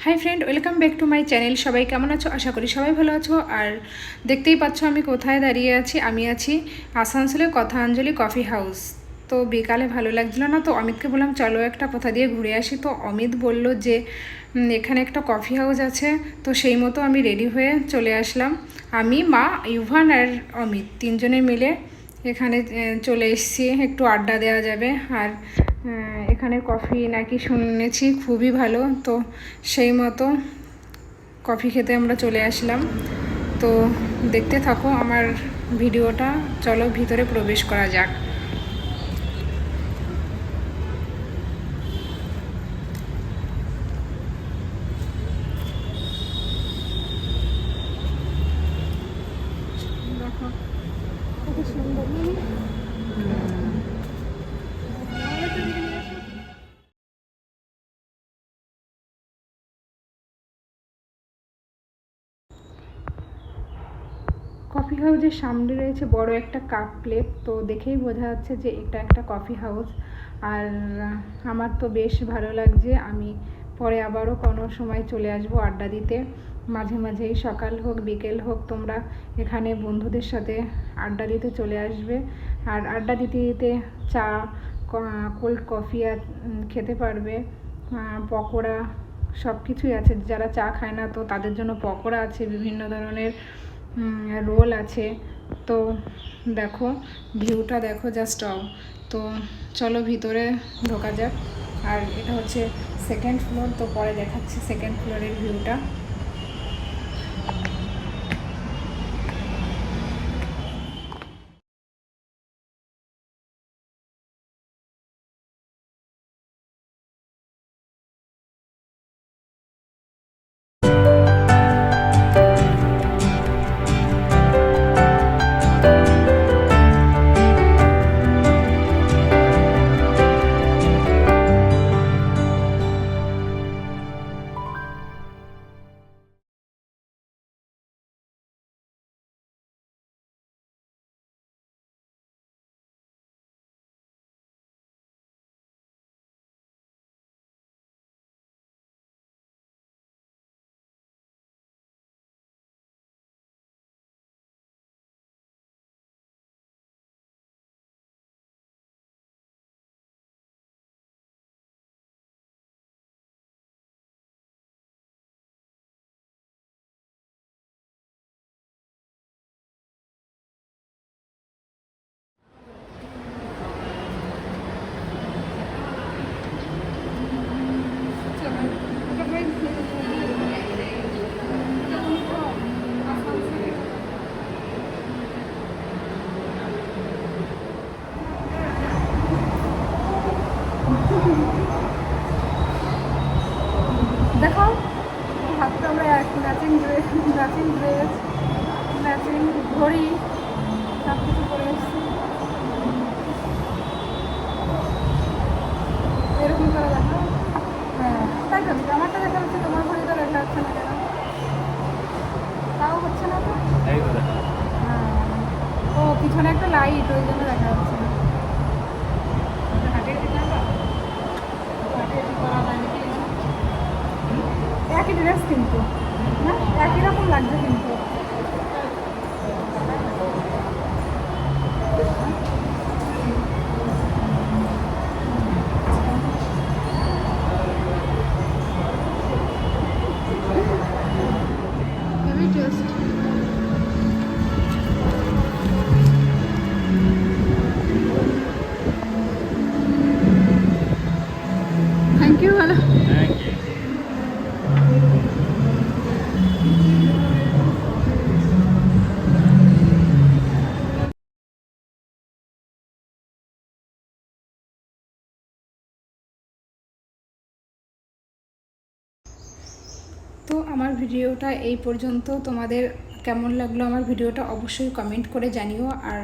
Hi friend, welcome back to my channel. সবাই কেমন আছো? আশা করি সবাই ভালো আছো। আর দেখতেই পাচ্ছ আমি কোথায় দাঁড়িয়ে আছি। আমি আছি আসানসোলের কথাঞ্জলি কফি হাউস। তো বিকালে ভালো লাগছিলো না, তো অমিতকে বললাম চলো একটা কোথা দিয়ে ঘুরে আসি। তো অমিত বলল যে এখানে একটা কফি হাউস আছে। তো সেই মতো আমি রেডি হয়ে চলে আসলাম। আমি, মা, ইউভান আর অমিত তিনজনে মিলে এখানে চলে এসেছি, একটু আড্ডা দেওয়া যাবে। আর এখানের কফি নাকি শুনেছি খুবই ভালো, তো সেই মতো কফি খেতে আমরা চলে আসলাম। তো দেখতে থাকো আমার ভিডিওটা, চলো ভিতরে প্রবেশ করা যাক। দেখো কত সুন্দর। কফি হাউসের সামনে রয়েছে বড় একটা কাপ প্লেট, তো দেখেই বোঝা যাচ্ছে যে এটা একটা কফি হাউস। আর আমার তো বেশ ভালো লাগছে। আমি পরে আবারও কোনো সময় চলে আসবো আড্ডা দিতে। মাঝে মাঝেই সকাল হোক বিকেল হোক তোমরা এখানে বন্ধুদের সাথে আড্ডা দিতে চলে আসবে। আর আড্ডা দিতে দিতে চা, কোল্ড কফি আর খেতে পারবে, পকোড়া সব কিছুই আছে। যারা চা খায় না তো তাদের জন্য পকোড়া আছে, বিভিন্ন ধরনের রোল আছে। তো দেখো ভিউটা দেখো, জাস্ট তো চলো ভিতরে ঢোকা যাক। আর এটা হচ্ছে সেকেন্ড ফ্লোর, তো পরে দেখাচ্ছি সেকেন্ড ফ্লোরের ভিউটা। দেখো হাতে আমরা ম্যাচিং ড্রেস, ম্যাচিং ঘড়ি সব কিছু করে এসেছি। এরকম করে দেখো। হ্যাঁ তাই তো, আমারটা দেখা যাচ্ছে, তোমার ঘড়িটা দেখা যাচ্ছে না কেন? তাও হচ্ছে না তো। হ্যাঁ, ও পিছনে একটা লাইট, ওই জন্য দেখা যাচ্ছে না। একই ড্রেস কিন্তু, হ্যাঁ একই রকম লাগছে কিন্তু। Thank you. ভালো। তো আমার ভিডিওটা এই পর্যন্ত। তোমাদের কেমন লাগলো আমার ভিডিওটা অবশ্যই কমেন্ট করে জানিও। আর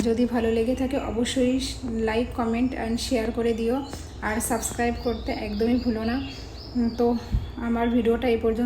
যদি ভালো লেগে থাকে অবশ্যই লাইক, কমেন্ট অ্যান্ড শেয়ার করে দিও। আর সাবস্ক্রাইব করতে একদমই ভুলো না। তো আমার ভিডিওটা এই পর্যন্ত।